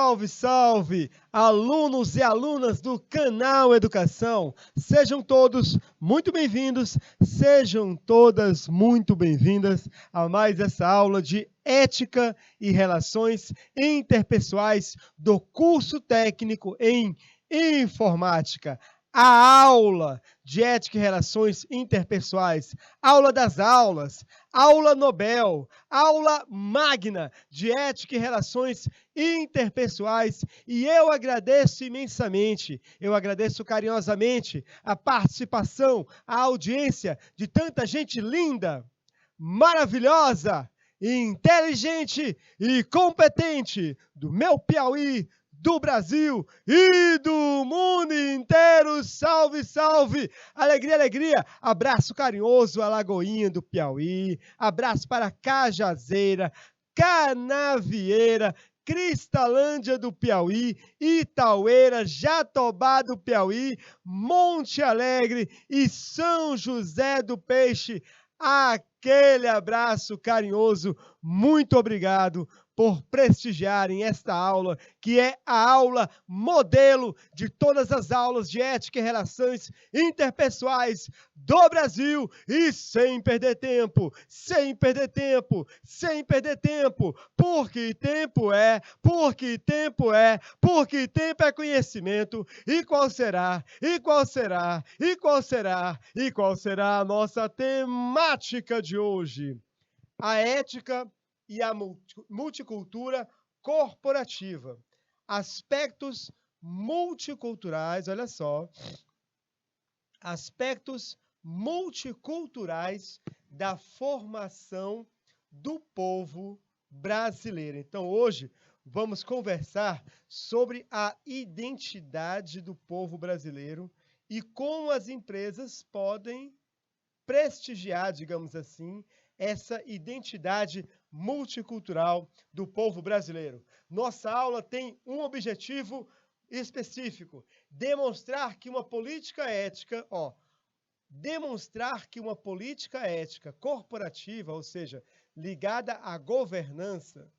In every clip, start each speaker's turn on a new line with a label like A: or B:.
A: Salve, salve, alunos e alunas do canal Educação. Sejam todos muito bem-vindos, sejam todas muito bem-vindas a mais essa aula de Ética e Relações Interpessoais do curso técnico em Informática. A aula de Ética e Relações Interpessoais, aula das aulas, aula Nobel, aula magna de Ética e Relações Interpessoais. E eu agradeço imensamente, eu agradeço carinhosamente a participação, a audiência de tanta gente linda, maravilhosa, inteligente e competente do meu Piauí, do Brasil e do mundo inteiro. Salve, salve! Alegria, alegria! Abraço carinhoso à Lagoinha do Piauí, abraço para Cajazeira, Canavieira, Cristalândia do Piauí, Itaueira, Jatobá do Piauí, Monte Alegre e São José do Peixe. Aquele abraço carinhoso, muito obrigado por prestigiarem esta aula, que é a aula modelo de todas as aulas de Ética e Relações Interpessoais do Brasil. E sem perder tempo, sem perder tempo, sem perder tempo, porque tempo é conhecimento. E qual será? E qual será? E qual será? E qual será a nossa temática de hoje? A ética e a multicultura corporativa. Aspectos multiculturais, olha só, aspectos multiculturais da formação do povo brasileiro. Então, hoje, vamos conversar sobre a identidade do povo brasileiro e como as empresas podem prestigiar, digamos assim, essa identidade multicultural do povo brasileiro. Nossa aula tem um objetivo específico: demonstrar que uma política ética, corporativa, ou seja, ligada à governança,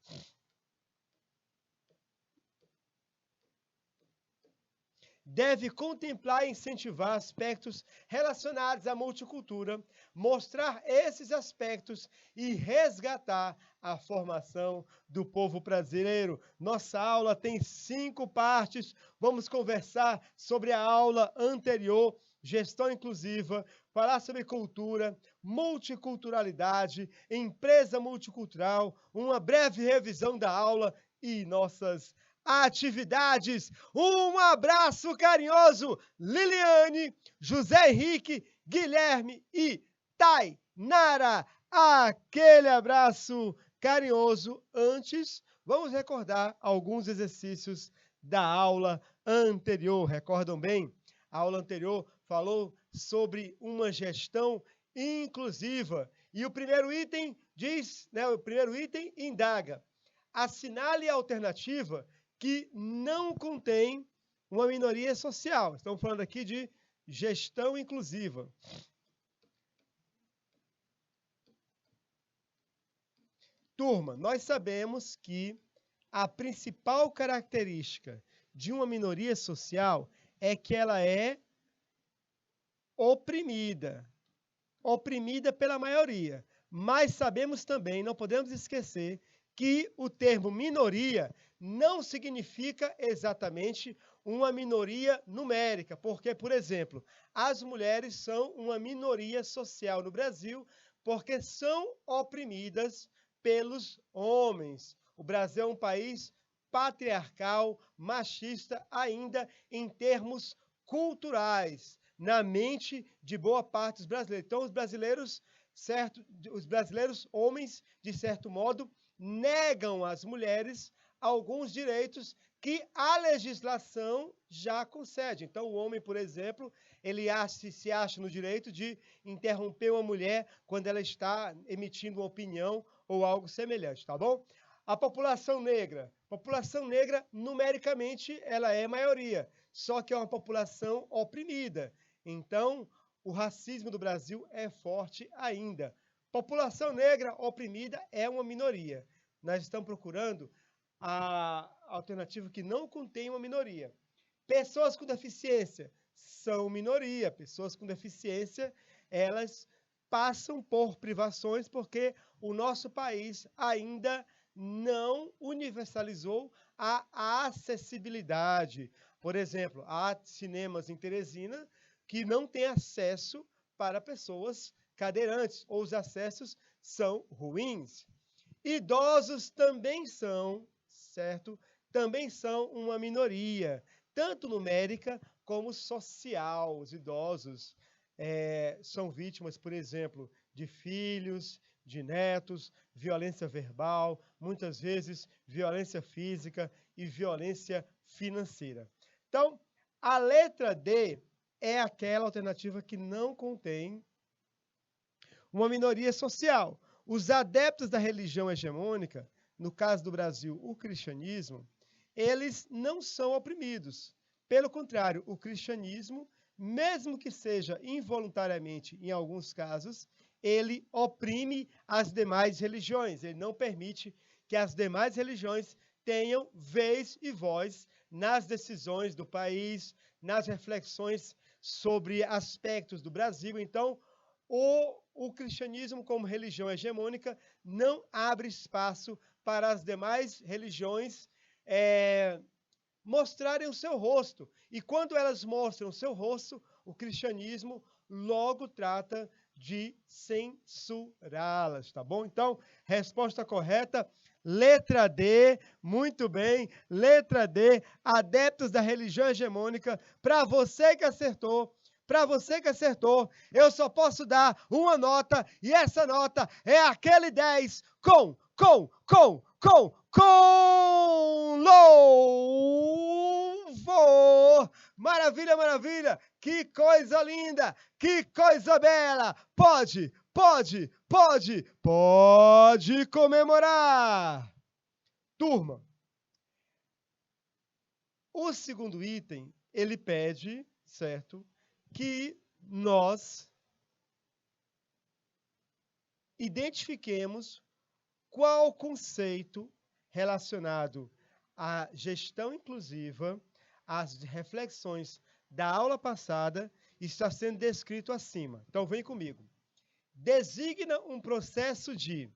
A: deve contemplar e incentivar aspectos relacionados à multicultura, mostrar esses aspectos e resgatar a formação do povo brasileiro. Nossa aula tem 5 partes. Vamos conversar sobre a aula anterior, gestão inclusiva, falar sobre cultura, multiculturalidade, empresa multicultural, uma breve revisão da aula e nossas atividades. Um abraço carinhoso, Liliane, José Henrique, Guilherme e Tainara. Aquele abraço carinhoso. Antes, vamos recordar alguns exercícios da aula anterior. Recordam bem? A aula anterior falou sobre uma gestão inclusiva. E o primeiro item diz, o primeiro item indaga: assinale a alternativa que não contém uma minoria social. Estamos falando aqui de gestão inclusiva. Turma, nós sabemos que a principal característica de uma minoria social é que ela é oprimida pela maioria. Mas sabemos também, não podemos esquecer, que o termo minoria não significa exatamente uma minoria numérica, porque, por exemplo, as mulheres são uma minoria social no Brasil porque são oprimidas pelos homens. O Brasil é um país patriarcal, machista, ainda em termos culturais, na mente de boa parte dos brasileiros. Então, os brasileiros, homens, de certo modo, negam às mulheres alguns direitos que a legislação já concede. Então, o homem, por exemplo, ele se acha no direito de interromper uma mulher quando ela está emitindo uma opinião ou algo semelhante, tá bom? A população negra, numericamente, ela é maioria, só que é uma população oprimida. Então, o racismo do Brasil é forte ainda. População negra oprimida é uma minoria. Nós estamos procurando a alternativa que não contém uma minoria. Pessoas com deficiência são minoria. Pessoas com deficiência, elas passam por privações porque o nosso país ainda não universalizou a acessibilidade. Por exemplo, há cinemas em Teresina que não têm acesso para pessoas cadeirantes, ou os acessos são ruins. Idosos também são, certo? Também são uma minoria, tanto numérica como social. Os idosos são vítimas, por exemplo, de filhos, de netos, violência verbal, muitas vezes violência física e violência financeira. Então, a letra D é aquela alternativa que não contém uma minoria social. Os adeptos da religião hegemônica, no caso do Brasil, o cristianismo, eles não são oprimidos. Pelo contrário, o cristianismo, mesmo que seja involuntariamente, em alguns casos, ele oprime as demais religiões. Ele não permite que as demais religiões tenham vez e voz nas decisões do país, nas reflexões sobre aspectos do Brasil. Então, o cristianismo, como religião hegemônica, não abre espaço para as demais religiões mostrarem o seu rosto. E quando elas mostram o seu rosto, o cristianismo logo trata de censurá-las, tá bom? Então, resposta correta, letra D, muito bem, letra D, adeptos da religião hegemônica. Para você que acertou, eu só posso dar uma nota, e essa nota é aquele 10 com louvor. Maravilha, maravilha. Que coisa linda, que coisa bela. Pode comemorar. Turma, o segundo item, ele pede, certo, que nós identifiquemos qual conceito relacionado à gestão inclusiva, às reflexões da aula passada, está sendo descrito acima. Então, vem comigo. Designa um processo de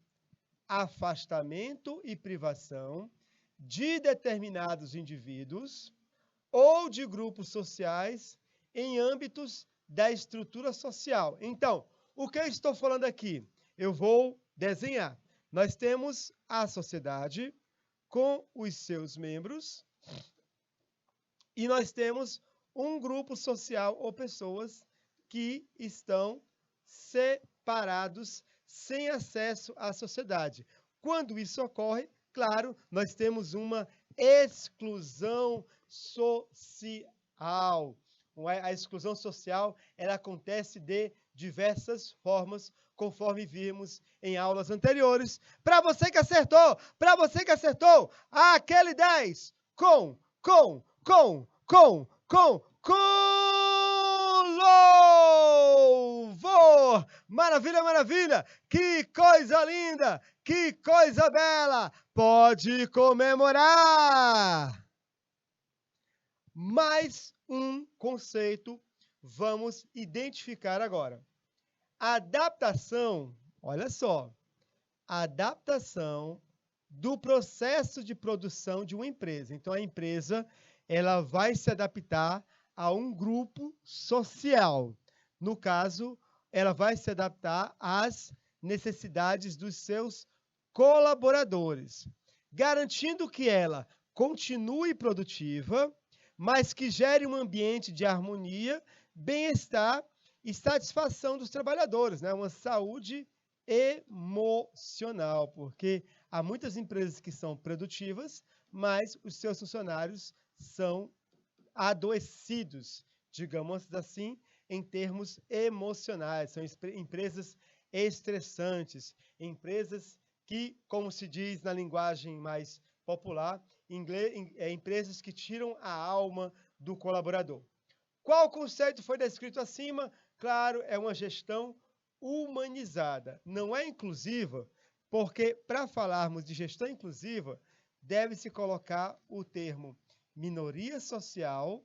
A: afastamento e privação de determinados indivíduos ou de grupos sociais em âmbitos da estrutura social. Então, o que eu estou falando aqui? Eu vou desenhar. Nós temos a sociedade com os seus membros e nós temos um grupo social ou pessoas que estão separados, sem acesso à sociedade. Quando isso ocorre, claro, nós temos uma exclusão social. A exclusão social, ela acontece de diversas formas, conforme vimos em aulas anteriores. Para você que acertou, aquele 10 com louvor. Maravilha, maravilha. Que coisa linda, que coisa bela. Pode comemorar. Mais um conceito vamos identificar agora. Adaptação, olha só, adaptação do processo de produção de uma empresa. Então, a empresa, ela vai se adaptar a um grupo social. No caso, ela vai se adaptar às necessidades dos seus colaboradores, garantindo que ela continue produtiva, mas que gere um ambiente de harmonia, bem-estar e satisfação dos trabalhadores, né? Uma saúde emocional, porque há muitas empresas que são produtivas, mas os seus funcionários são adoecidos, digamos assim, em termos emocionais. São empresas estressantes, empresas que, como se diz na linguagem mais popular, empresas que tiram a alma do colaborador. Qual conceito foi descrito acima? Claro, é uma gestão humanizada. Não é inclusiva, porque para falarmos de gestão inclusiva, deve-se colocar o termo minoria social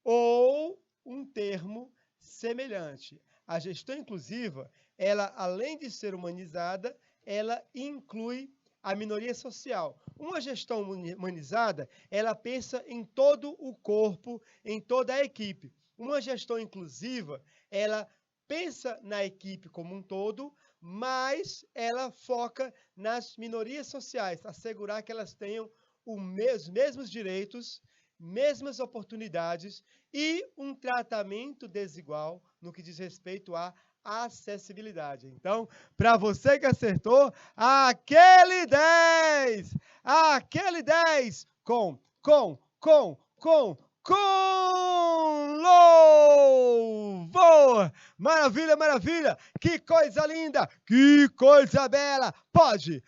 A: ou um termo semelhante. A gestão inclusiva, ela, além de ser humanizada, ela inclui a minoria social. Uma gestão humanizada, ela pensa em todo o corpo, em toda a equipe. Uma gestão inclusiva, ela pensa na equipe como um todo, mas ela foca nas minorias sociais, assegurar que elas tenham os mesmos direitos, mesmas oportunidades e um tratamento desigual no que diz respeito à acessibilidade. Então, para você que acertou, aquele 10! Aquele 10 com louvor! Maravilha, maravilha! Que coisa linda! Que coisa bela! Pode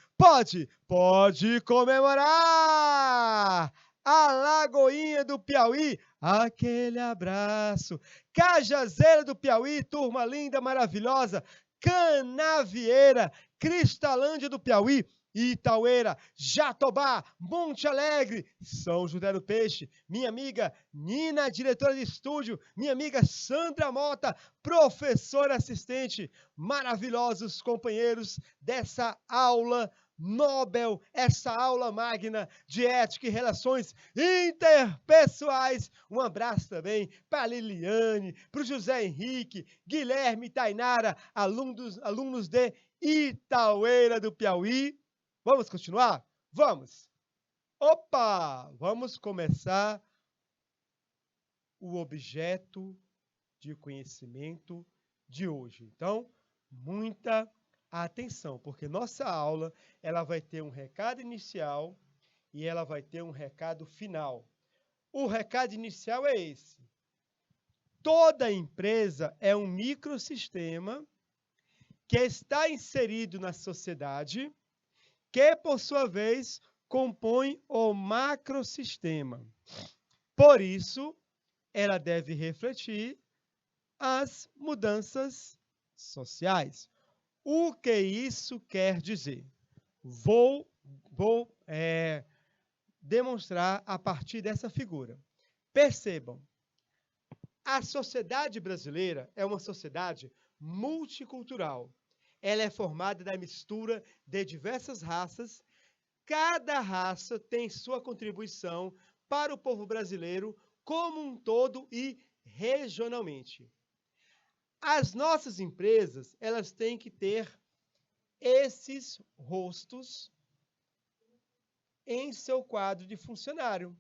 A: comemorar! A Lagoinha do Piauí, aquele abraço. Cajazeira do Piauí, turma linda, maravilhosa. Canavieira, Cristalândia do Piauí, Itaueira, Jatobá, Monte Alegre, São José do Peixe, minha amiga Nina, diretora de estúdio, minha amiga Sandra Mota, professora assistente, maravilhosos companheiros dessa aula Nobel, essa aula magna de ética e relações interpessoais. Um abraço também para a Liliane, para o José Henrique, Guilherme e Tainara, alunos de Itaueira do Piauí. Vamos continuar? Vamos! Opa! Vamos começar o objeto de conhecimento de hoje. Então, muita atenção, porque nossa aula ela vai ter um recado inicial e ela vai ter um recado final. O recado inicial é esse. Toda empresa é um microsistema que está inserido na sociedade, que, por sua vez, compõe o macrosistema. Por isso, ela deve refletir as mudanças sociais. O que isso quer dizer? Vou demonstrar a partir dessa figura. Percebam, a sociedade brasileira é uma sociedade multicultural. Ela é formada da mistura de diversas raças. Cada raça tem sua contribuição para o povo brasileiro como um todo e regionalmente. As nossas empresas, elas têm que ter esses rostos em seu quadro de funcionário.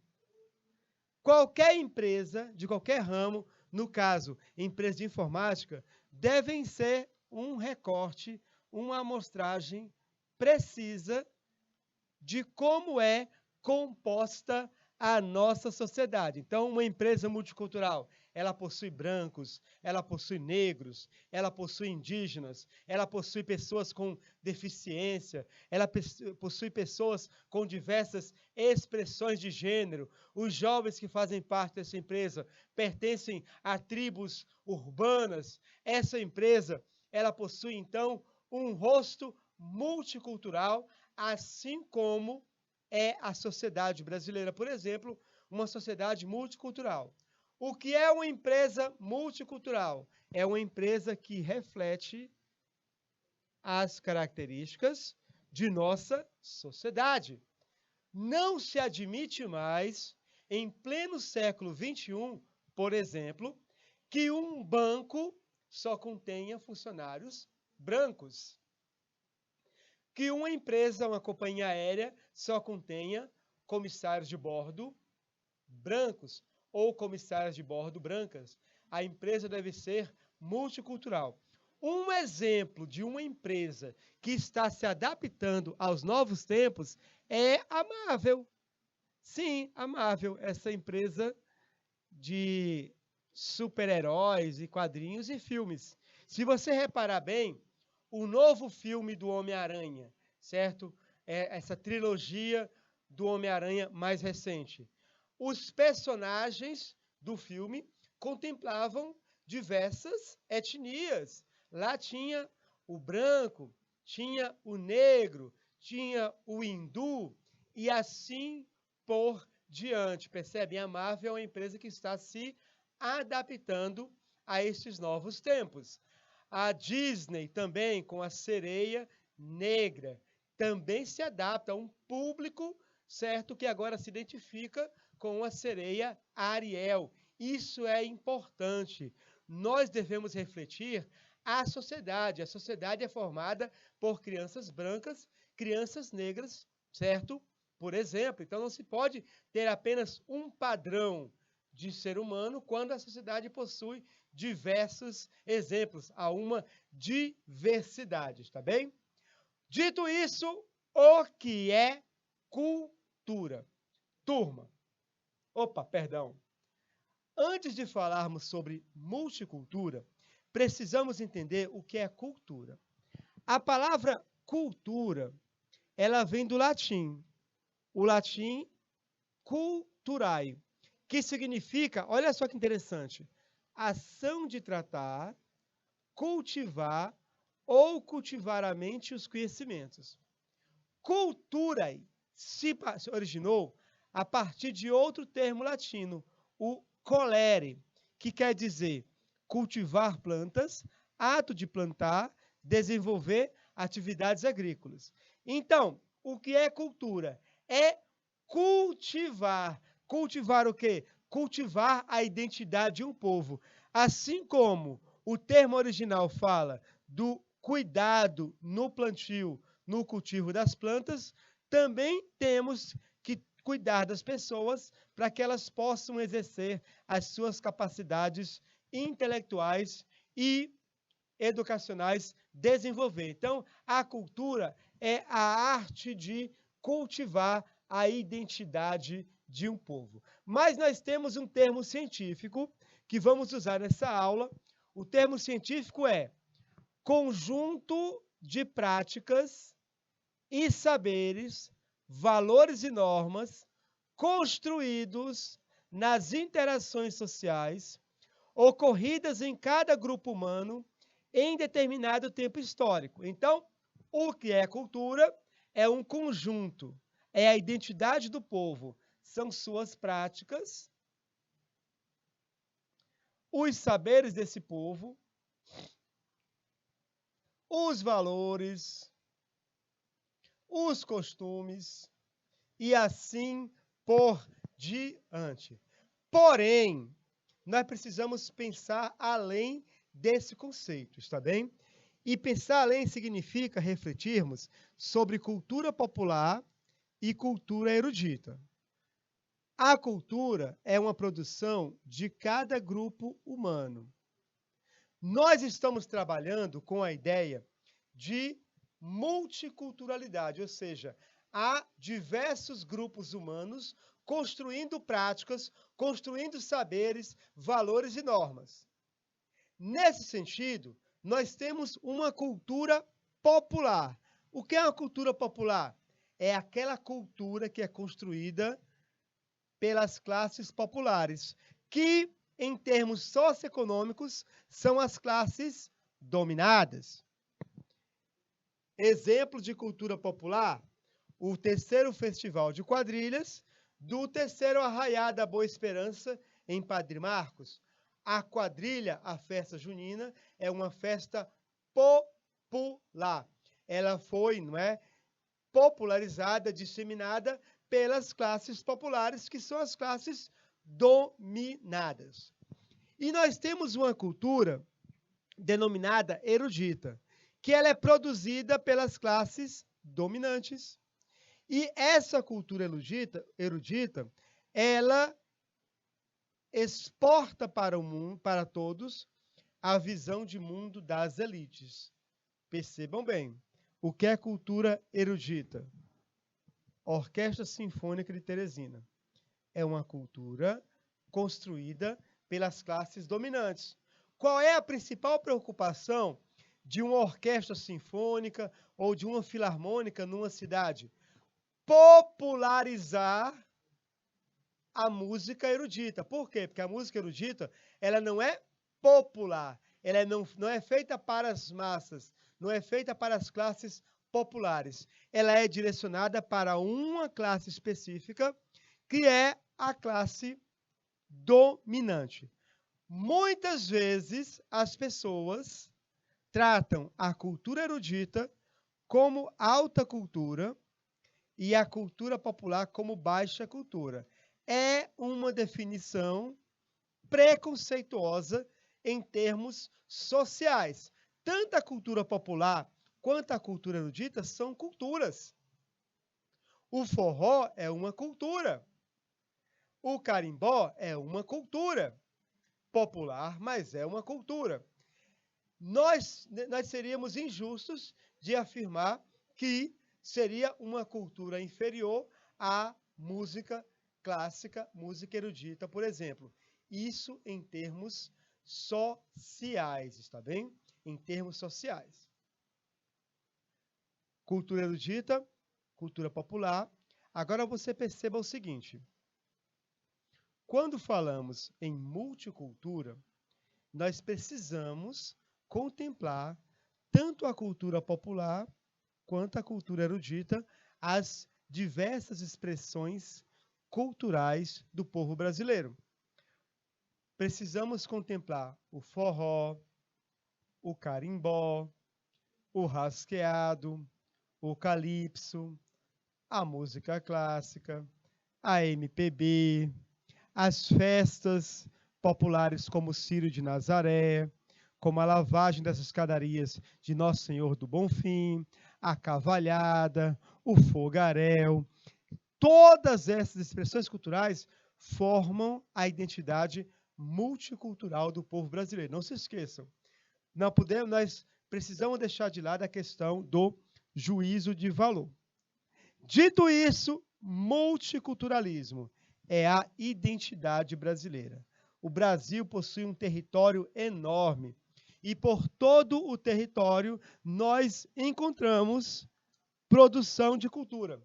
A: Qualquer empresa, de qualquer ramo, no caso, empresa de informática, devem ser um recorte, uma amostragem precisa de como é composta a nossa sociedade. Então, uma empresa multicultural, ela possui brancos, ela possui negros, ela possui indígenas, ela possui pessoas com deficiência, ela possui pessoas com diversas expressões de gênero. Os jovens que fazem parte dessa empresa pertencem a tribos urbanas. Essa empresa, ela possui, então, um rosto multicultural, assim como é a sociedade brasileira, por exemplo, uma sociedade multicultural. O que é uma empresa multicultural? É uma empresa que reflete as características de nossa sociedade. Não se admite mais, em pleno século XXI, por exemplo, que um banco só contenha funcionários brancos. Que uma empresa, uma companhia aérea, só contenha comissários de bordo brancos ou comissárias de bordo brancas. A empresa deve ser multicultural. Um exemplo de uma empresa que está se adaptando aos novos tempos é a Marvel. Sim, a Marvel, essa empresa de super-heróis e quadrinhos e filmes. Se você reparar bem, o novo filme do Homem-Aranha, certo? Essa trilogia do Homem-Aranha mais recente. Os personagens do filme contemplavam diversas etnias. Lá tinha o branco, tinha o negro, tinha o hindu. e assim por diante. Percebem? A Marvel é uma empresa que está se adaptando a estes novos tempos. A Disney também, com a Sereia Negra, também se adapta a um público, certo, que agora se identifica com a sereia Ariel. Isso é importante. Nós devemos refletir a sociedade. A sociedade é formada por crianças brancas, crianças negras, certo? Por exemplo, então não se pode ter apenas um padrão de ser humano quando a sociedade possui diversos exemplos. Há uma diversidade, está bem? Dito isso, o que é cultura? Turma, perdão. Antes de falarmos sobre multicultura, precisamos entender o que é cultura. A palavra cultura, ela vem do latim. O latim culturae, que significa, olha só que interessante, ação de tratar, cultivar ou cultivar a mente e os conhecimentos. Culturae se originou a partir de outro termo latino, o colere, que quer dizer cultivar plantas, ato de plantar, desenvolver atividades agrícolas. Então, o que é cultura? É cultivar. Cultivar o quê? Cultivar a identidade de um povo. Assim como o termo original fala do cuidado no plantio, no cultivo das plantas, também temos que cuidar das pessoas para que elas possam exercer as suas capacidades intelectuais e educacionais desenvolver. Então, a cultura é a arte de cultivar a identidade de um povo. Mas nós temos um termo científico que vamos usar nessa aula. O termo científico é conjunto de práticas e saberes, valores e normas construídos nas interações sociais ocorridas em cada grupo humano em determinado tempo histórico. Então, o que é cultura? É um conjunto, é a identidade do povo, são suas práticas, os saberes desse povo, os valores, os costumes e assim por diante. Porém, nós precisamos pensar além desse conceito, está bem? E pensar além significa refletirmos sobre cultura popular e cultura erudita. A cultura é uma produção de cada grupo humano. Nós estamos trabalhando com a ideia de multiculturalidade, ou seja, há diversos grupos humanos construindo práticas, construindo saberes, valores e normas. Nesse sentido, nós temos uma cultura popular. O que é uma cultura popular? É aquela cultura que é construída pelas classes populares, que, em termos socioeconômicos, são as classes dominadas. Exemplo de cultura popular, o terceiro Festival de Quadrilhas, do terceiro Arraiá da Boa Esperança, em Padre Marcos. A quadrilha, a festa junina, é uma festa popular. Ela foi, popularizada, disseminada pelas classes populares, que são as classes dominadas. E nós temos uma cultura denominada erudita, que ela é produzida pelas classes dominantes. E essa cultura erudita, ela exporta para o mundo, para todos, a visão de mundo das elites. Percebam bem, o que é cultura erudita? Orquestra Sinfônica de Teresina. É uma cultura construída pelas classes dominantes. Qual é a principal preocupação de uma orquestra sinfônica ou de uma filarmônica numa cidade? Popularizar a música erudita. Por quê? Porque a música erudita, ela não é popular, ela não é feita para as massas, não é feita para as classes populares. Ela é direcionada para uma classe específica, que é a classe dominante. Muitas vezes as pessoas tratam a cultura erudita como alta cultura e a cultura popular como baixa cultura. É uma definição preconceituosa em termos sociais. Tanto a cultura popular quanto a cultura erudita são culturas. O forró é uma cultura. O carimbó é uma cultura popular, mas é uma cultura. Nós seríamos injustos de afirmar que seria uma cultura inferior à música clássica, música erudita, por exemplo. Isso em termos sociais, está bem? Em termos sociais. Cultura erudita, cultura popular. Agora você perceba o seguinte: quando falamos em multicultura, nós precisamos contemplar tanto a cultura popular quanto a cultura erudita, as diversas expressões culturais do povo brasileiro. Precisamos contemplar o forró, o carimbó, o rasqueado, o calypso, a música clássica, a MPB, as festas populares como o Círio de Nazaré, como a lavagem das escadarias de Nosso Senhor do Bonfim, a cavalhada, o fogaréu. Todas essas expressões culturais formam a identidade multicultural do povo brasileiro. Não se esqueçam. Nós precisamos deixar de lado a questão do juízo de valor. Dito isso, multiculturalismo é a identidade brasileira. O Brasil possui um território enorme e por todo o território nós encontramos produção de cultura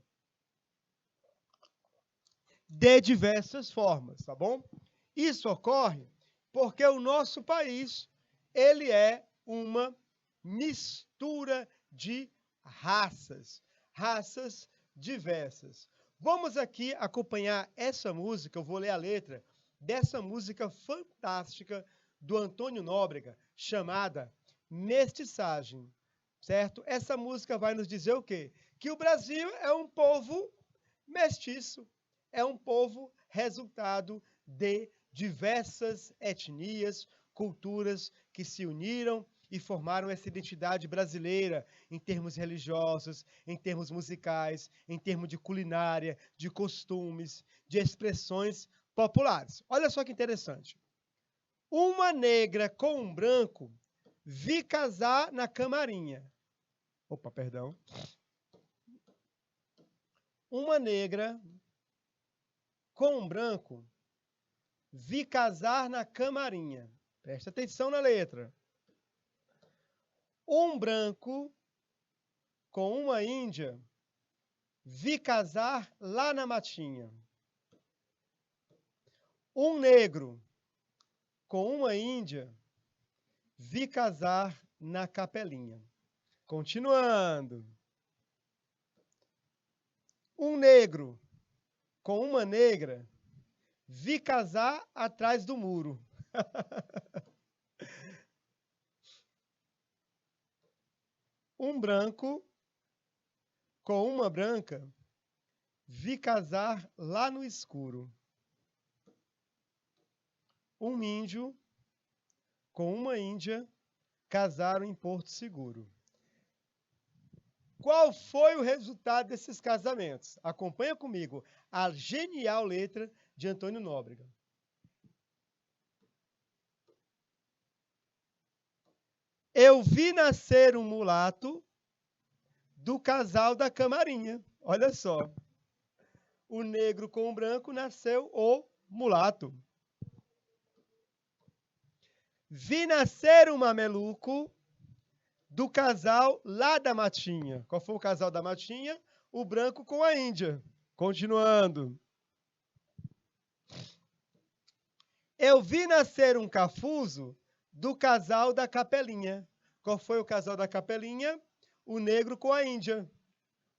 A: de diversas formas, tá bom? Isso ocorre porque o nosso país, ele é uma mistura de raças diversas. Vamos aqui acompanhar essa música, eu vou ler a letra dessa música fantástica do Antônio Nóbrega, chamada Mestiçagem, certo? Essa música vai nos dizer o quê? Que o Brasil é um povo mestiço, é um povo resultado de diversas etnias, culturas que se uniram e formaram essa identidade brasileira em termos religiosos, em termos musicais, em termos de culinária, de costumes, de expressões populares. Olha só que interessante. Uma negra com um branco vi casar na camarinha. Opa, perdão. Uma negra com um branco vi casar na camarinha. Presta atenção na letra. Um branco com uma índia vi casar lá na matinha. Um negro com uma índia vi casar na capelinha. Continuando. Um negro com uma negra vi casar atrás do muro. Um branco com uma branca vi casar lá no escuro. Um índio com uma índia casaram em Porto Seguro. Qual foi o resultado desses casamentos? Acompanha comigo a genial letra de Antônio Nóbrega. Eu vi nascer um mulato do casal da camarinha. Olha só. O negro com o branco nasceu o mulato. Vi nascer um mameluco do casal lá da matinha. Qual foi o casal da matinha? O branco com a índia. Continuando. Eu vi nascer um cafuzo do casal da capelinha. Qual foi o casal da capelinha? o negro com a Índia.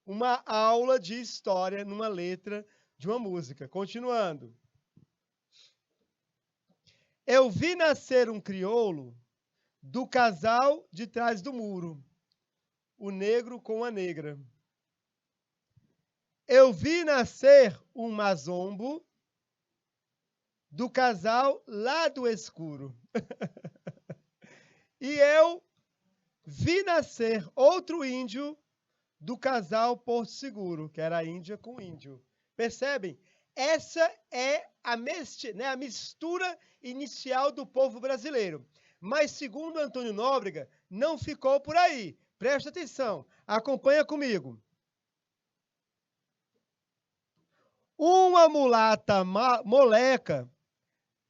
A: Uma aula de história numa letra de uma música. Continuando. Eu vi nascer um crioulo do casal de trás do muro, o negro com a negra. Eu vi nascer um mazombo do casal lá do escuro. E eu vi nascer outro índio do casal Porto Seguro, que era a Índia com índio. Percebem? Essa é a mistura inicial do povo brasileiro. Mas, segundo Antônio Nóbrega, não ficou por aí. Presta atenção, acompanha comigo. Uma mulata moleca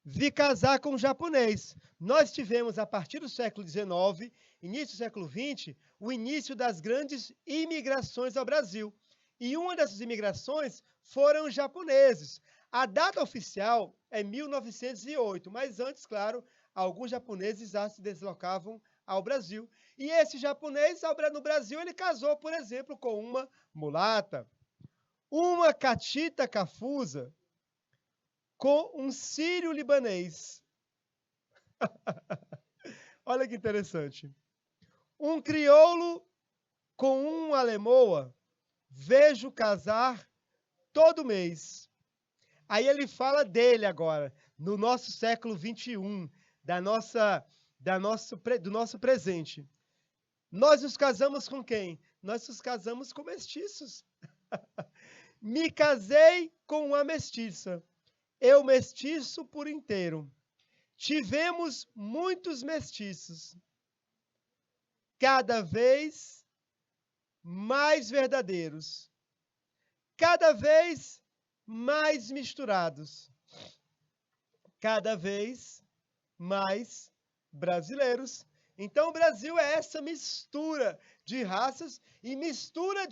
A: vi casar com um japonês. Nós tivemos, a partir do século XIX, início do século XX, o início das grandes imigrações ao Brasil. E uma dessas imigrações foram os japoneses. A data oficial é 1908, mas antes, claro, alguns japoneses já se deslocavam ao Brasil. E esse japonês, no Brasil, ele casou, por exemplo, com uma mulata. Uma catita cafusa com um sírio-libanês. Olha que interessante. Um crioulo com uma alemoa, vejo casar todo mês. Aí ele fala dele agora, no nosso século XXI, do nosso presente. Nós nos casamos com quem? Nós nos casamos com mestiços. Me casei com uma mestiça. Eu mestiço por inteiro. Tivemos muitos mestiços, cada vez mais verdadeiros, cada vez mais misturados, cada vez mais brasileiros. Então, o Brasil é essa mistura de raças, e mistura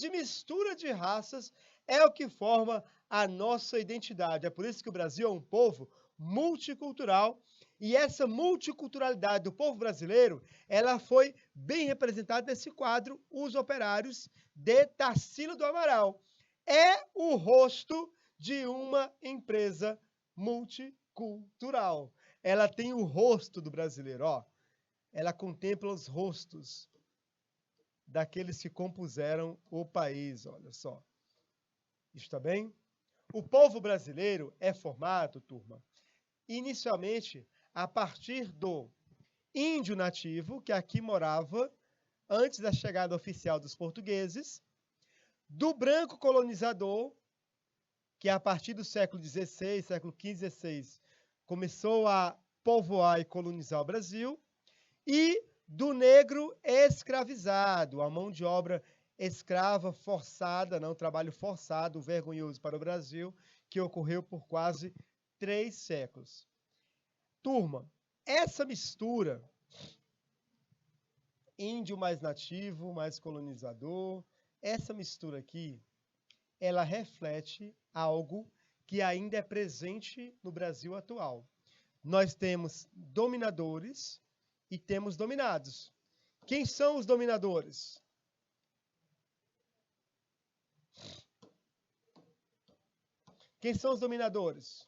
A: de raças é o que forma a nossa identidade. É por isso que o Brasil é um povo multicultural, e essa multiculturalidade do povo brasileiro, ela foi bem representada nesse quadro, Os Operários, de Tarsila do Amaral. É o rosto de uma empresa multicultural. Ela tem o rosto do brasileiro, ó. Ela contempla os rostos daqueles que compuseram o país, olha só. Está bem? O povo brasileiro é formado, turma, inicialmente a partir do índio nativo, que aqui morava antes da chegada oficial dos portugueses, do branco colonizador, que a partir do século XVI, século XV e XVI, começou a povoar e colonizar o Brasil, e do negro escravizado, a mão de obra escrava forçada, não, trabalho forçado, vergonhoso para o Brasil, que ocorreu por quase 3 séculos. Turma, essa mistura, índio mais nativo, mais colonizador, essa mistura aqui, ela reflete algo que ainda é presente no Brasil atual. Nós temos dominadores e temos dominados. Quem são os dominadores? Quem são os dominadores?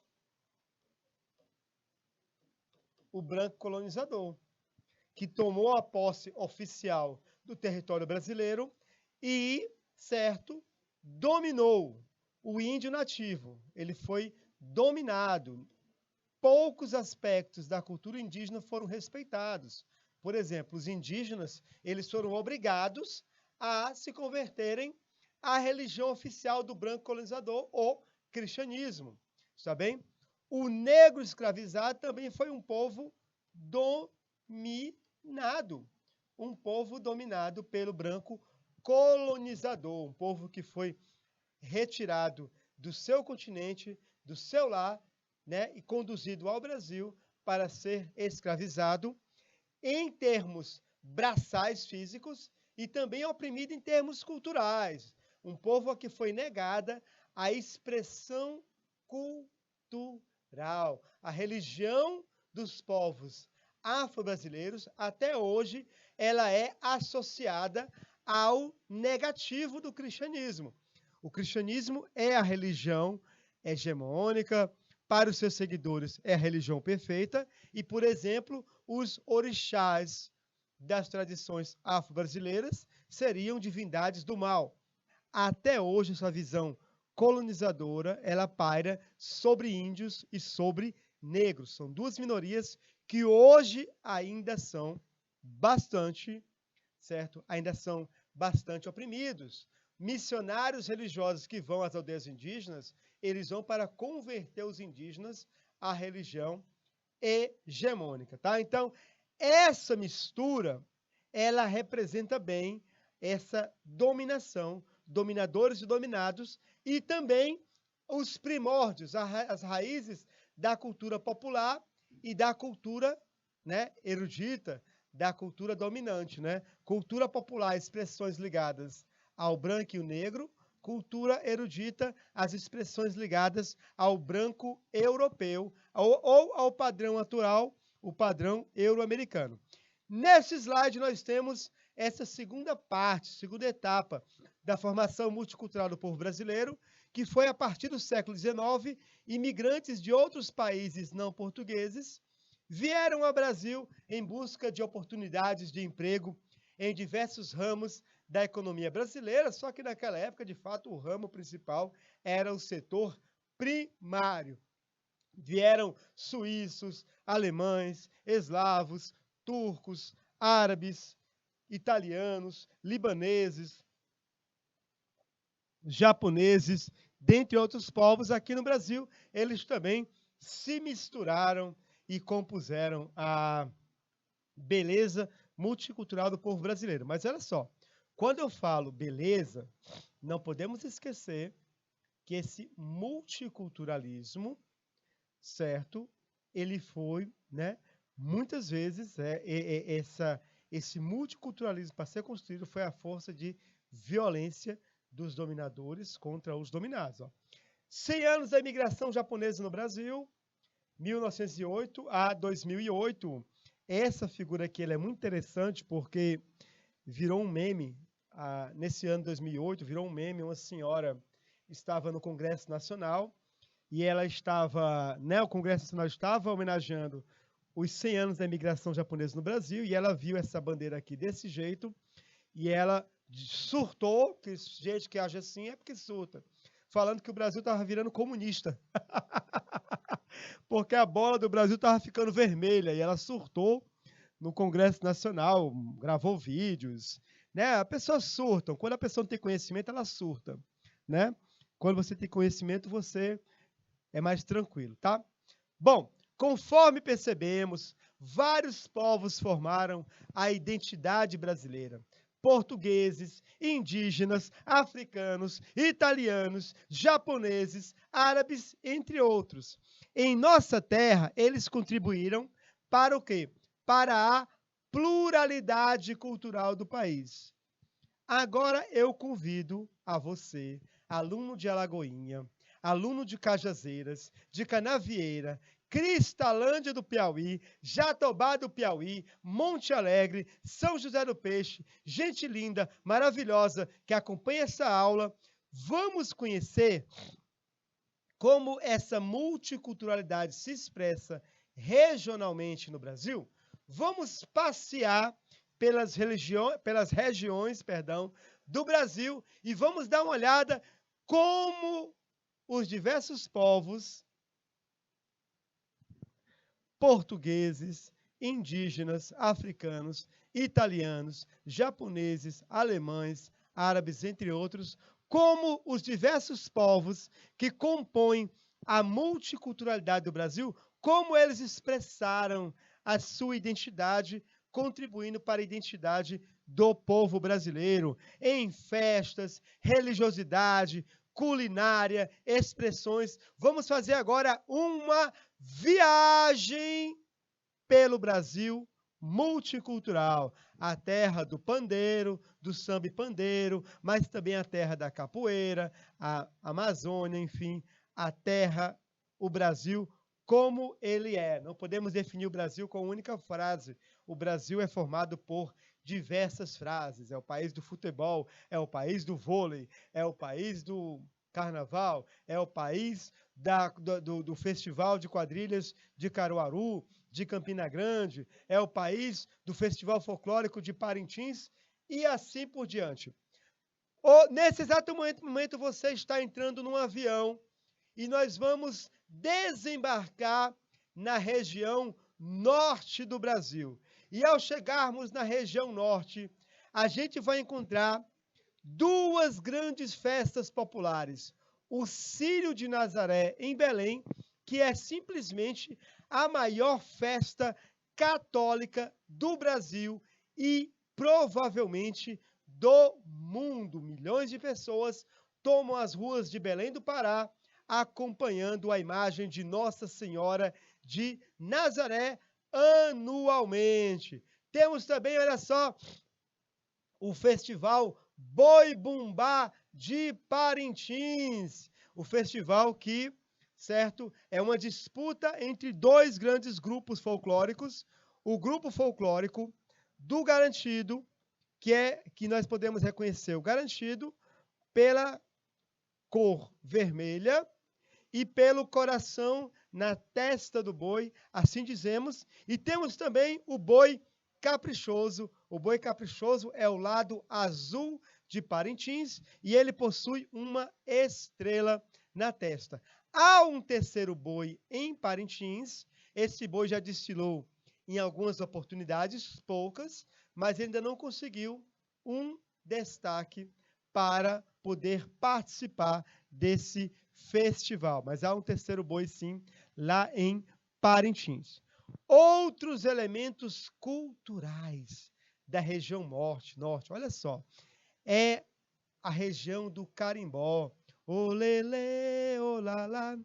A: O branco colonizador, que tomou a posse oficial do território brasileiro e, certo, dominou o índio nativo. Ele foi dominado. Poucos aspectos da cultura indígena foram respeitados. Por exemplo, os indígenas, eles foram obrigados a se converterem à religião oficial do branco colonizador, o cristianismo. Está bem? O negro escravizado também foi um povo dominado. Um povo dominado pelo branco colonizador. Um povo que foi retirado do seu continente, do seu lar, né, e conduzido ao Brasil para ser escravizado em termos braçais físicos e também oprimido em termos culturais. Um povo a que foi negada a expressão cultural. A religião dos povos afro-brasileiros, até hoje, ela é associada ao negativo do cristianismo. O cristianismo é a religião hegemônica, para os seus seguidores é a religião perfeita, e, por exemplo, os orixás das tradições afro-brasileiras seriam divindades do mal. Até hoje, essa visão colonizadora, ela paira sobre índios e sobre negros. São duas minorias que hoje ainda são bastante, certo? Ainda são bastante oprimidos. Missionários religiosos que vão às aldeias indígenas, eles vão para converter os indígenas à religião hegemônica, tá? Então, essa mistura, ela representa bem essa dominação, dominadores e dominados, e também os primórdios, as raízes da cultura popular e da cultura, né, erudita, da cultura dominante, né? Cultura popular, expressões ligadas ao branco e o negro, cultura erudita, as expressões ligadas ao branco europeu ou ao padrão natural, o padrão euro-americano. Nesse slide nós temos essa segunda parte, segunda etapa da formação multicultural do povo brasileiro, que foi a partir do século XIX, imigrantes de outros países não portugueses vieram ao Brasil em busca de oportunidades de emprego em diversos ramos da economia brasileira, só que naquela época, de fato, o ramo principal era o setor primário. Vieram suíços, alemães, eslavos, turcos, árabes, italianos, libaneses, japoneses, dentre outros povos. Aqui no Brasil, eles também se misturaram e compuseram a beleza multicultural do povo brasileiro. Mas olha só, quando eu falo beleza, não podemos esquecer que esse multiculturalismo, certo? Ele foi, né? Muitas vezes, esse multiculturalismo, para ser construído, foi a força de violência dos dominadores contra os dominados. Ó. 100 anos da imigração japonesa no Brasil, 1908 a 2008. Essa figura aqui ela é muito interessante porque virou um meme. Nesse ano de 2008, virou um meme. Uma senhora estava no Congresso Nacional e ela estava, né, o Congresso Nacional estava homenageando os 100 anos da imigração japonesa no Brasil e ela viu essa bandeira aqui desse jeito e ela surtou, que gente que age assim é porque surta, falando que o Brasil estava virando comunista. Porque a bola do Brasil estava ficando vermelha e ela surtou no Congresso Nacional, gravou vídeos, né? A pessoa surta. Quando a pessoa não tem conhecimento, ela surta, né? Quando você tem conhecimento, você é mais tranquilo, tá? Bom, conforme percebemos, vários povos formaram a identidade brasileira. Portugueses, indígenas, africanos, italianos, japoneses, árabes, entre outros. Em nossa terra, eles contribuíram para o quê? Para a pluralidade cultural do país. Agora eu convido a você, aluno de Alagoinha, aluno de Cajazeiras, de Canavieira, Cristalândia do Piauí, Jatobá do Piauí, Monte Alegre, São José do Peixe, gente linda, maravilhosa, que acompanha essa aula, vamos conhecer como essa multiculturalidade se expressa regionalmente no Brasil? Vamos passear pelas regiões do Brasil e vamos dar uma olhada como os diversos povos portugueses, indígenas, africanos, italianos, japoneses, alemães, árabes, entre outros, como os diversos povos que compõem a multiculturalidade do Brasil, como eles expressaram a sua identidade, contribuindo para a identidade do povo brasileiro, em festas, religiosidade, culinária, expressões. Vamos fazer agora uma viagem pelo Brasil multicultural, a terra do pandeiro, do samba e pandeiro, mas também a terra da capoeira, a Amazônia, enfim, a terra, o Brasil como ele é. Não podemos definir o Brasil com uma única frase. O Brasil é formado por diversas frases. É o país do futebol, é o país do vôlei, é o país do carnaval, é o país do Festival de Quadrilhas de Caruaru, de Campina Grande, é o país do Festival Folclórico de Parintins e assim por diante. Nesse exato momento você está entrando num avião e nós vamos desembarcar na região norte do Brasil. E ao chegarmos na região norte, a gente vai encontrar duas grandes festas populares. O Círio de Nazaré, em Belém, que é simplesmente a maior festa católica do Brasil e provavelmente do mundo. Milhões de pessoas tomam as ruas de Belém do Pará, acompanhando a imagem de Nossa Senhora de Nazaré anualmente. Temos também, olha só, o Festival Boi Bumbá de Parintins. O festival que, certo, é uma disputa entre dois grandes grupos folclóricos. O grupo folclórico do Garantido, que nós podemos reconhecer o Garantido pela cor vermelha e pelo coração na testa do boi, assim dizemos. E temos também o boi caprichoso. O boi caprichoso é o lado azul de Parintins e ele possui uma estrela na testa. Há um terceiro boi em Parintins. Esse boi já desfilou em algumas oportunidades, poucas, mas ainda não conseguiu um destaque para poder participar desse festival. Mas há um terceiro boi, sim, lá em Parintins. Outros elementos culturais da região norte, olha só, é a região do carimbó. Olele, olala,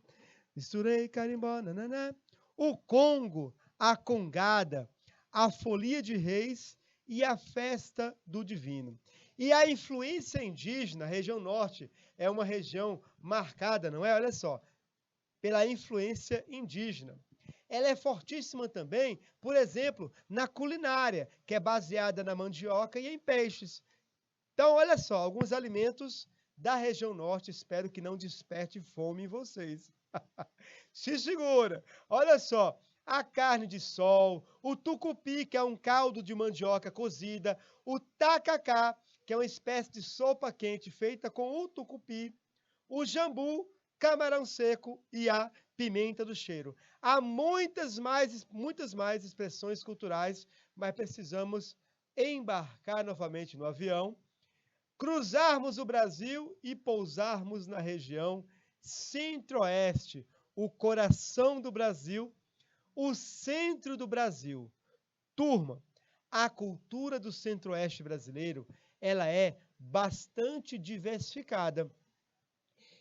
A: misturei carimbó, nananã. O Congo, a congada, a folia de reis e a festa do divino. E a influência indígena, a região norte, é uma região marcada, não é? Olha só, pela influência indígena. Ela é fortíssima também, por exemplo, na culinária, que é baseada na mandioca e em peixes. Então, olha só, alguns alimentos da região norte, espero que não desperte fome em vocês. Se segura! Olha só, a carne de sol, o tucupi, que é um caldo de mandioca cozida, o tacacá, que é uma espécie de sopa quente feita com o tucupi, o jambu, camarão seco e a pimenta do cheiro. Há muitas mais expressões culturais, mas precisamos embarcar novamente no avião, cruzarmos o Brasil e pousarmos na região centro-oeste, o coração do Brasil, o centro do Brasil. Turma, a cultura do centro-oeste brasileiro, ela é bastante diversificada.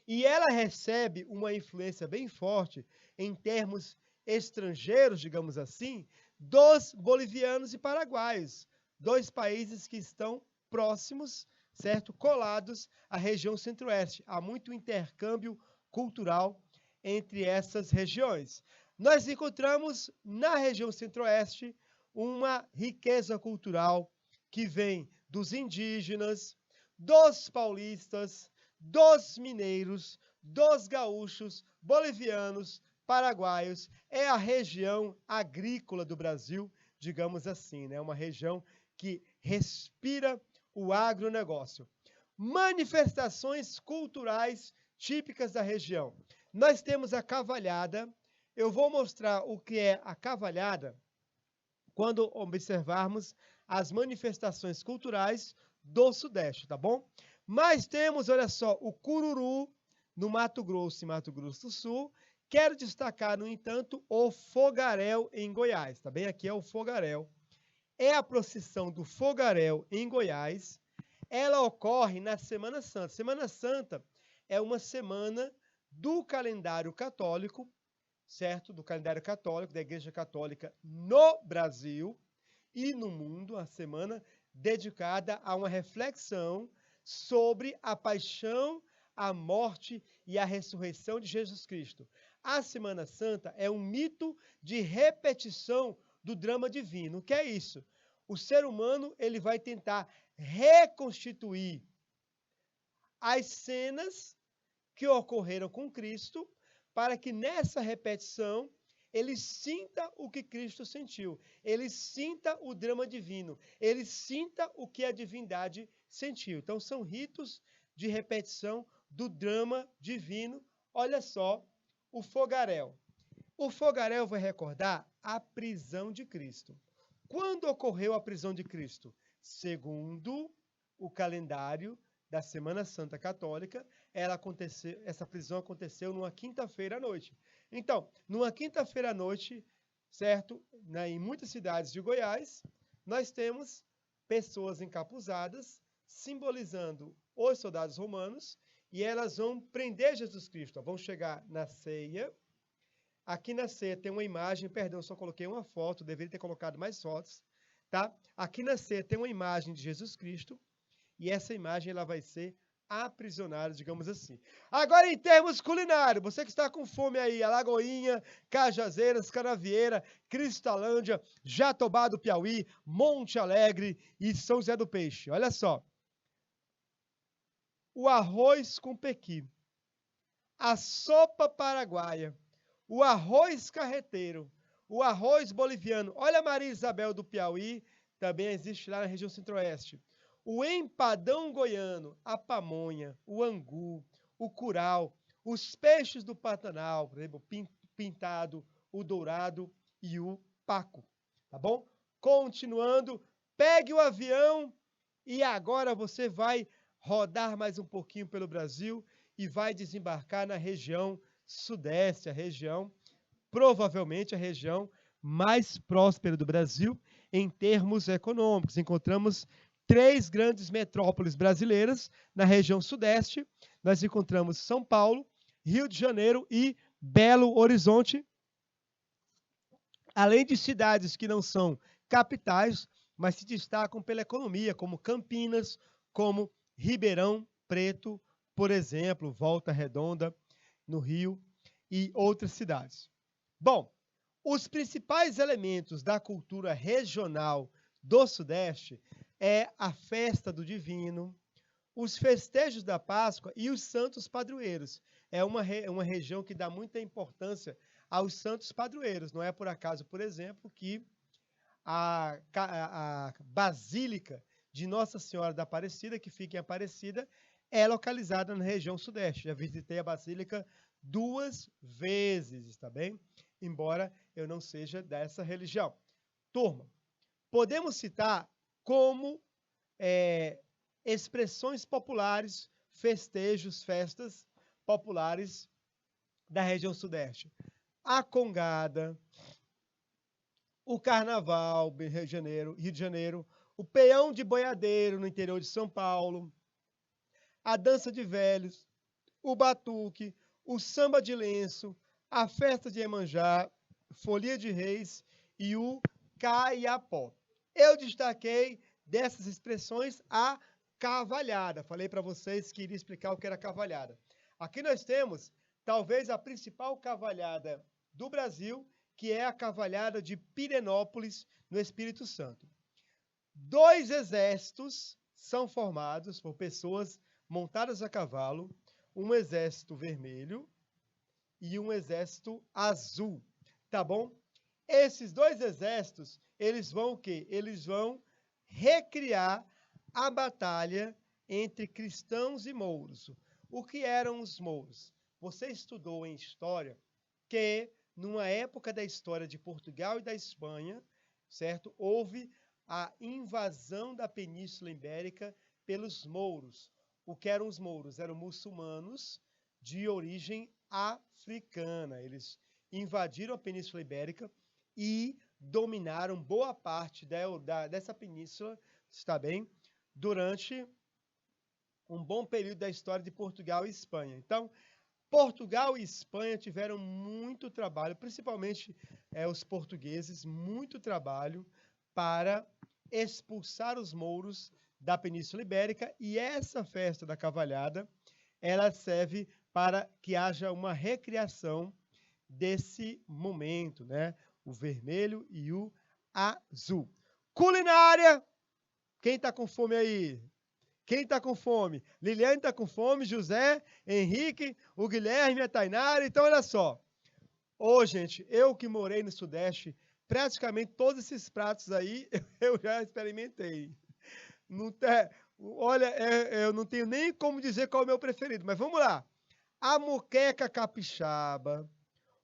A: E ela recebe uma influência bem forte em termos estrangeiros, digamos assim, dos bolivianos e paraguaios, dois países que estão próximos, certo? Colados à região centro-oeste. Há muito intercâmbio cultural entre essas regiões. Nós encontramos na região centro-oeste uma riqueza cultural que vem dos indígenas, dos paulistas, dos mineiros, dos gaúchos, bolivianos, paraguaios. É a região agrícola do Brasil, digamos assim, né? Uma região que respira o agronegócio. Manifestações culturais típicas da região. Nós temos a cavalhada. Eu vou mostrar o que é a cavalhada quando observarmos as manifestações culturais do Sudeste, tá bom? Mas temos, olha só, o cururu no Mato Grosso e Mato Grosso do Sul. Quero destacar, no entanto, o fogaréu em Goiás, tá bem? Aqui é o fogaréu. É a procissão do fogaréu em Goiás. Ela ocorre na Semana Santa. Semana Santa é uma semana do calendário católico, certo? Do calendário católico, da Igreja Católica no Brasil e no mundo, a semana dedicada a uma reflexão sobre a paixão, a morte e a ressurreição de Jesus Cristo. A Semana Santa é um mito de repetição do drama divino. O que é isso? O ser humano ele vai tentar reconstituir as cenas que ocorreram com Cristo, para que nessa repetição ele sinta o que Cristo sentiu, ele sinta o drama divino, ele sinta o que a divindade sentiu. Então são ritos de repetição do drama divino. Olha só, o fogaréu. O fogaréu vai recordar a prisão de Cristo. Quando ocorreu a prisão de Cristo? Segundo o calendário da Semana Santa Católica, essa prisão aconteceu numa quinta-feira à noite. Então, numa quinta-feira à noite, certo? Em muitas cidades de Goiás, nós temos pessoas encapuzadas, simbolizando os soldados romanos, e elas vão prender Jesus Cristo. Vão chegar na ceia. Aqui na ceia tem uma imagem, perdão, só coloquei uma foto, deveria ter colocado mais fotos, tá? Aqui na ceia tem uma imagem de Jesus Cristo, e essa imagem ela vai ser aprisionada, digamos assim. Agora, em termos culinários, você que está com fome aí, Alagoinha, Cajazeiras, Canavieira, Cristalândia, Jatobá do Piauí, Monte Alegre e São José do Peixe. Olha só. O arroz com pequi, a sopa paraguaia, o arroz carreteiro, o arroz boliviano. Olha a Maria Isabel do Piauí, também existe lá na região centro-oeste. O empadão goiano, a pamonha, o angu, o curau, os peixes do Pantanal, por exemplo, pintado, o dourado e o paco, tá bom? Continuando, pegue o avião e agora você vai rodar mais um pouquinho pelo Brasil e vai desembarcar na região sudeste, provavelmente a região mais próspera do Brasil em termos econômicos. Encontramos 3 grandes metrópoles brasileiras na região sudeste. Nós encontramos São Paulo, Rio de Janeiro e Belo Horizonte, além de cidades que não são capitais, mas se destacam pela economia, como Campinas, como Ribeirão Preto, por exemplo, Volta Redonda, no Rio, e outras cidades. Bom, os principais elementos da cultura regional do Sudeste é a festa do Divino, os festejos da Páscoa e os santos padroeiros. É uma região que dá muita importância aos santos padroeiros. Não é por acaso, por exemplo, que a Basílica de Nossa Senhora da Aparecida, que fica em Aparecida, é localizada na região sudeste. Já visitei a Basílica 2 vezes, está bem? Embora eu não seja dessa religião. Turma, podemos citar como expressões populares, festejos, festas populares da região sudeste. A congada, o carnaval, Rio de Janeiro, o peão de boiadeiro no interior de São Paulo, a dança de velhos, o batuque, o samba de lenço, a festa de Iemanjá, folia de reis e o caiapó. Eu destaquei dessas expressões a cavalhada. Falei para vocês que iria explicar o que era cavalhada. Aqui nós temos, talvez, a principal cavalhada do Brasil, que é a cavalhada de Pirenópolis, no Espírito Santo. 2 exércitos são formados por pessoas montadas a cavalo, um exército vermelho e um exército azul, tá bom? Esses 2 exércitos, eles vão o quê? Eles vão recriar a batalha entre cristãos e mouros. O que eram os mouros? Você estudou em história que, numa época da história de Portugal e da Espanha, certo? Houve a invasão da Península Ibérica pelos mouros. O que eram os mouros? Eram muçulmanos de origem africana. Eles invadiram a Península Ibérica e dominaram boa parte dessa península, está bem? Durante um bom período da história de Portugal e Espanha. Então, Portugal e Espanha tiveram muito trabalho, principalmente os portugueses, muito trabalho para expulsar os mouros da Península Ibérica, e essa festa da cavalhada, ela serve para que haja uma recriação desse momento, né? O vermelho e o azul. Culinária. Quem está com fome aí? Quem está com fome? Liliane está com fome, José, Henrique, o Guilherme, a Tainara. Então, olha só. Ô, gente, eu que morei no Sudeste, praticamente todos esses pratos aí eu já experimentei. Não tem, olha, eu não tenho nem como dizer qual é o meu preferido, mas vamos lá. A moqueca capixaba,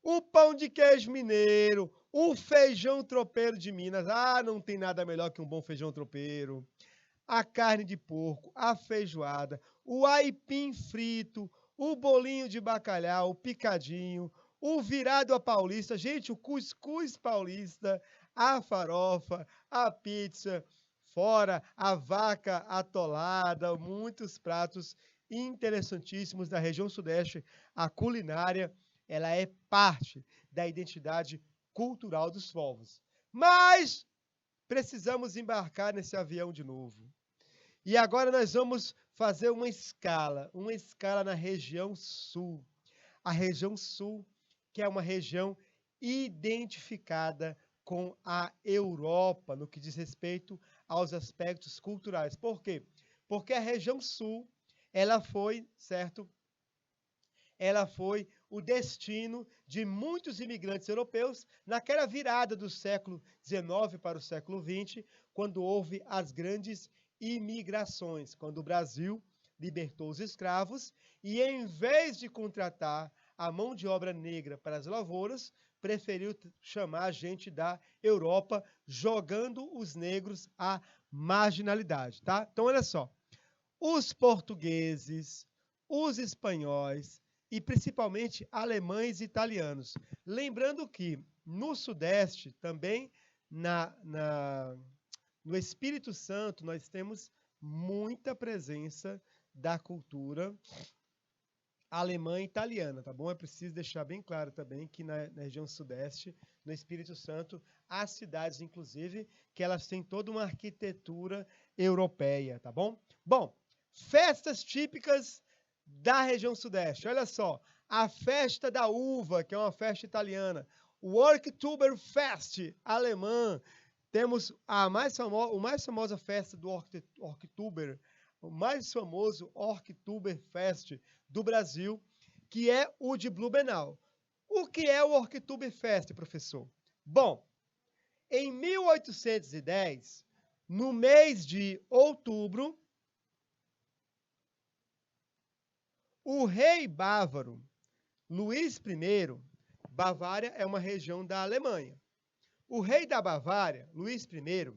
A: o pão de queijo mineiro, o feijão tropeiro de Minas. Ah, não tem nada melhor que um bom feijão tropeiro. A carne de porco, a feijoada, o aipim frito, o bolinho de bacalhau, o picadinho, o virado à paulista, gente, o cuscuz paulista, a farofa, a pizza, fora a vaca atolada, muitos pratos interessantíssimos da região sudeste. A culinária, ela é parte da identidade cultural dos povos. Mas precisamos embarcar nesse avião de novo. E agora nós vamos fazer uma escala na região sul. A região sul, que é uma região identificada com a Europa, no que diz respeito aos aspectos culturais. Por quê? Porque a região sul, ela foi, certo? Ela foi o destino de muitos imigrantes europeus naquela virada do século XIX para o século XX, quando houve as grandes imigrações, quando o Brasil libertou os escravos e, em vez de contratar a mão de obra negra para as lavouras, preferiu chamar a gente da Europa, jogando os negros à marginalidade, tá? Então, olha só, os portugueses, os espanhóis e principalmente alemães e italianos. Lembrando que no Sudeste, também no Espírito Santo, nós temos muita presença da cultura alemã e italiana, tá bom? É preciso deixar bem claro também que na região sudeste, no Espírito Santo, há cidades, inclusive, que elas têm toda uma arquitetura europeia, tá bom? Bom, festas típicas da região sudeste. Olha só, a festa da uva, que é uma festa italiana, o Oktoberfest alemã. Temos a mais famosa festa do Oktober, o mais famoso Oktoberfest do Brasil, que é o de Blumenau. O que é o Oktoberfest, professor? Bom, em 1810, no mês de outubro, o rei bávaro Luís I, Bavária é uma região da Alemanha. O rei da Bavária, Luís I,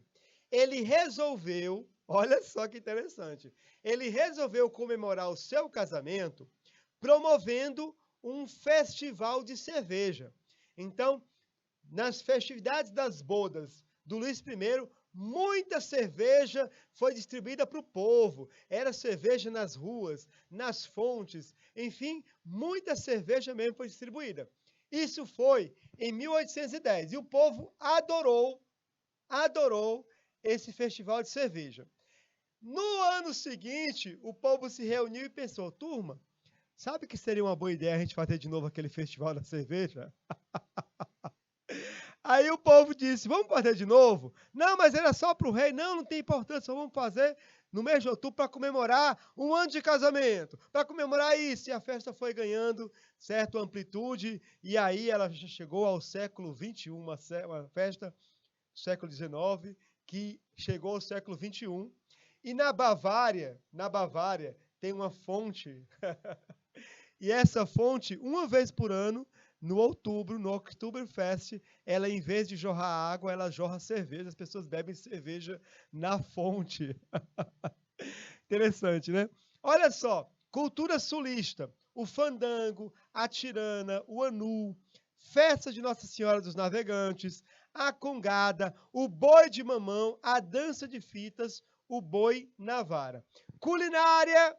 A: ele resolveu, olha só que interessante, ele resolveu comemorar o seu casamento promovendo um festival de cerveja. Então, nas festividades das bodas do Luís I, muita cerveja foi distribuída para o povo. Era cerveja nas ruas, nas fontes, enfim, muita cerveja mesmo foi distribuída. Isso foi em 1810 e o povo adorou esse festival de cerveja. No ano seguinte, o povo se reuniu e pensou, turma, sabe que seria uma boa ideia a gente fazer de novo aquele festival da cerveja? Aí o povo disse, vamos fazer de novo? Não, mas era só para o rei. Não, não tem importância, só vamos fazer no mês de outubro para comemorar um ano de casamento, para comemorar isso. E a festa foi ganhando certa amplitude, e aí ela já chegou ao século XXI, uma festa do século XIX, que chegou ao século XXI. E na Bavária tem uma fonte, e essa fonte, uma vez por ano, no outubro, no Oktoberfest, ela, em vez de jorrar água, ela jorra cerveja. As pessoas bebem cerveja na fonte. Interessante, né? Olha só, cultura sulista. O fandango, a tirana, o anu, festa de Nossa Senhora dos Navegantes, a congada, o boi de mamão, a dança de fitas, o boi na vara. Culinária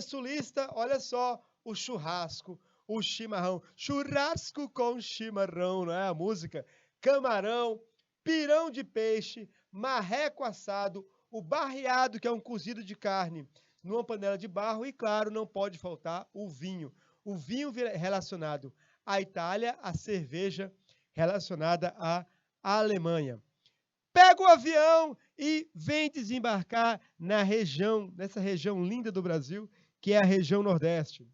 A: sulista, olha só, o churrasco, o chimarrão, churrasco com chimarrão, não é a música? Camarão, pirão de peixe, marreco assado, o barreado, que é um cozido de carne numa panela de barro e, claro, não pode faltar o vinho. O vinho relacionado à Itália, a cerveja relacionada à Alemanha. pega o avião e vem desembarcar nessa região linda do Brasil, que é a região Nordeste.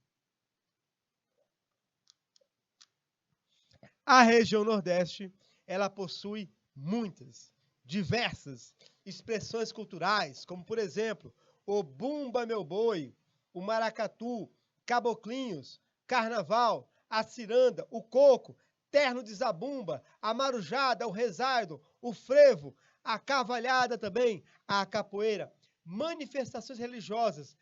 A: A região Nordeste, ela possui muitas, diversas expressões culturais, como, por exemplo, o Bumba Meu Boi, o maracatu, caboclinhos, carnaval, a ciranda, o coco, terno de zabumba, a marujada, o rezaido, o frevo, a cavalhada também, a capoeira. Manifestações religiosas,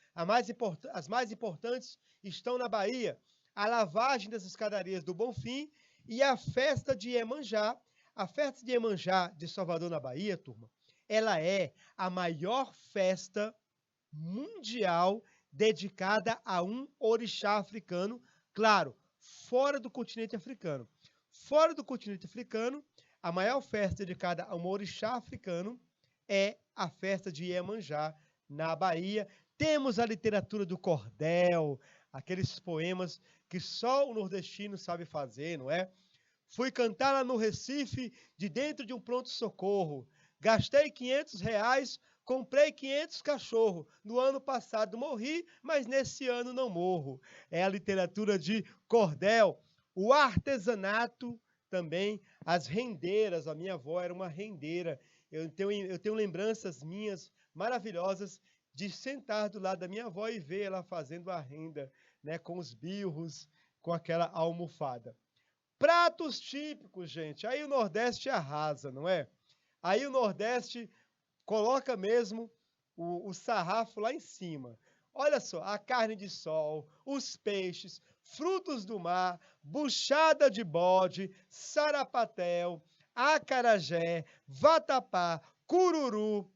A: as mais importantes estão na Bahia, a lavagem das escadarias do Bonfim e a festa de Iemanjá. A festa de Iemanjá de Salvador, na Bahia, turma, ela é a maior festa mundial dedicada a um orixá africano, claro, fora do continente africano. Fora do continente africano, a maior festa dedicada a um orixá africano é a festa de Iemanjá, na Bahia. Temos a literatura do cordel, aqueles poemas que só o nordestino sabe fazer, não é? Fui cantar lá no Recife, de dentro de um pronto-socorro. Gastei R$ 500, comprei 500 cachorros. No ano passado morri, mas nesse ano não morro. É a literatura de cordel. O artesanato também, as rendeiras. A minha avó era uma rendeira. Eu tenho lembranças minhas maravilhosas de sentar do lado da minha avó e ver ela fazendo a renda, né, com os birros, com aquela almofada. Pratos típicos, gente. Aí o Nordeste arrasa, não é? Aí o Nordeste coloca mesmo o sarrafo lá em cima. Olha só, a carne de sol, os peixes, frutos do mar, buchada de bode, sarapatel, acarajé, vatapá, cururu,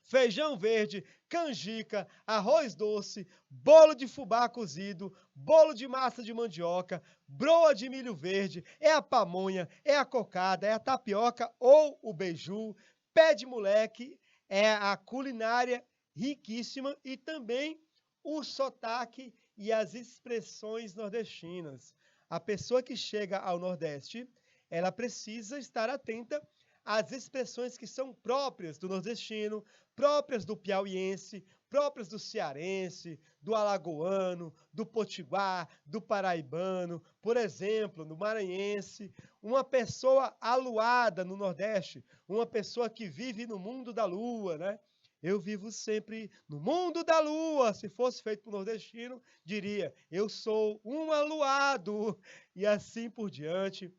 A: feijão verde, canjica, arroz doce, bolo de fubá cozido, bolo de massa de mandioca, broa de milho verde, é a pamonha, é a cocada, é a tapioca ou o beiju, pé de moleque, é a culinária riquíssima e também o sotaque e as expressões nordestinas. A pessoa que chega ao Nordeste, ela precisa estar atenta às expressões que são próprias do nordestino, próprias do piauiense, próprias do cearense, do alagoano, do potiguar, do paraibano. Por exemplo, no maranhense, uma pessoa aluada no Nordeste, uma pessoa que vive no mundo da lua, né? Eu vivo sempre no mundo da lua. Se fosse feito por nordestino, diria, eu sou um aluado, e assim por diante.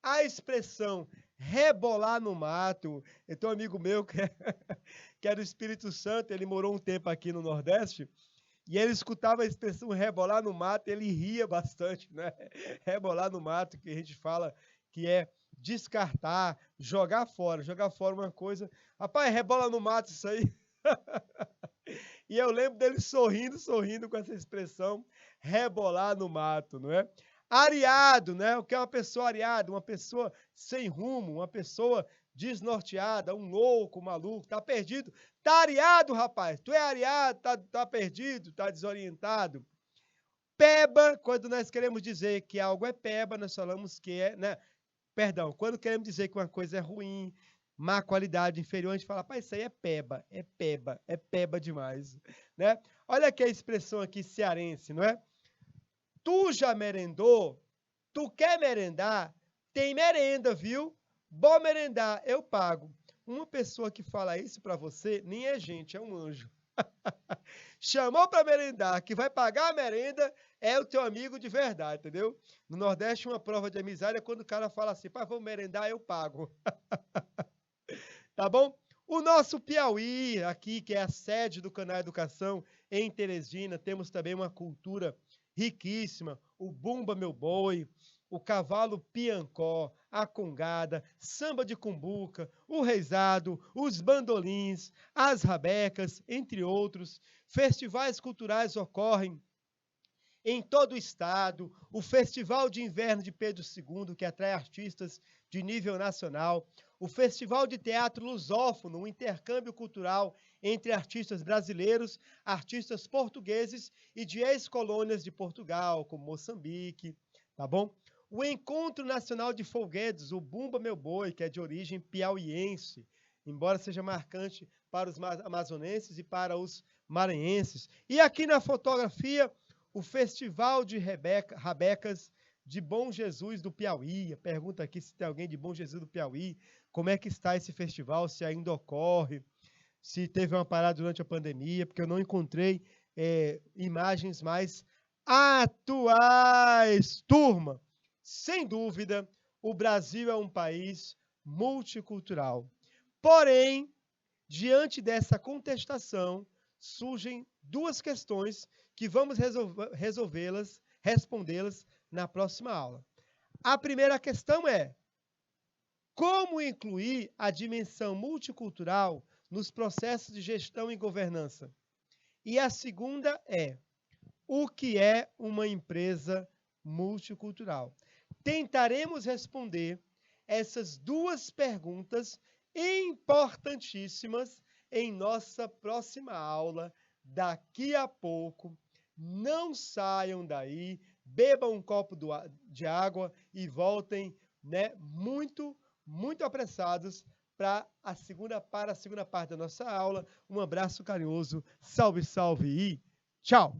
A: A expressão rebolar no mato. Eu tenho um amigo meu que é do Espírito Santo, ele morou um tempo aqui no Nordeste, e ele escutava a expressão rebolar no mato, ele ria bastante, né? Rebolar no mato, que a gente fala que é descartar, jogar fora uma coisa. Rapaz, rebola no mato isso aí. E eu lembro dele sorrindo com essa expressão, rebolar no mato, não é? Areado, né? O que é uma pessoa areada? Uma pessoa sem rumo, uma pessoa desnorteada, um louco, um maluco, tá perdido. Tá areado, rapaz. Tu é areado, tá perdido, tá desorientado. Peba, quando nós queremos dizer que algo é peba, nós falamos que é, né? Perdão, quando queremos dizer que uma coisa é ruim, má qualidade, inferior, a gente fala, rapaz, isso aí é peba demais, né? Olha aqui a expressão aqui cearense, não é? Tu já merendou? Tu quer merendar? Tem merenda, viu? Bom merendar, eu pago. Uma pessoa que fala isso para você nem é gente, é um anjo. Chamou para merendar, que vai pagar a merenda, é o teu amigo de verdade, entendeu? No Nordeste, uma prova de amizade é quando o cara fala assim, pai, vamos merendar, eu pago. Tá bom? O nosso Piauí, aqui, que é a sede do Canal Educação, em Teresina, temos também uma cultura riquíssima, o Bumba Meu Boi, o cavalo piancó, a congada, samba de cumbuca, o reisado, os bandolins, as rabecas, entre outros. Festivais culturais ocorrem em todo o estado, o Festival de Inverno de Pedro II, que atrai artistas de nível nacional, o Festival de Teatro Lusófono, um intercâmbio cultural entre artistas brasileiros, artistas portugueses e de ex-colônias de Portugal, como Moçambique, tá bom? O Encontro Nacional de Folguedos, o Bumba Meu Boi, que é de origem piauiense. embora seja marcante para os amazonenses e para os maranhenses. E aqui na fotografia, o Festival de Rabecas de Bom Jesus do Piauí. Pergunta aqui se tem alguém de Bom Jesus do Piauí, como é que está esse festival, se ainda ocorre, se teve uma parada durante a pandemia, porque eu não encontrei imagens mais atuais. Turma, sem dúvida, o Brasil é um país multicultural. Porém, diante dessa contestação, surgem duas questões que vamos respondê-las na próxima aula. A primeira questão é: como incluir a dimensão multicultural nos processos de gestão e governança? E a segunda é: o que é uma empresa multicultural? Tentaremos responder essas duas perguntas importantíssimas em nossa próxima aula, daqui a pouco. Não saiam daí, bebam um copo de água e voltem, muito apressados para a segunda parte da nossa aula. Um abraço carinhoso, salve, salve e tchau!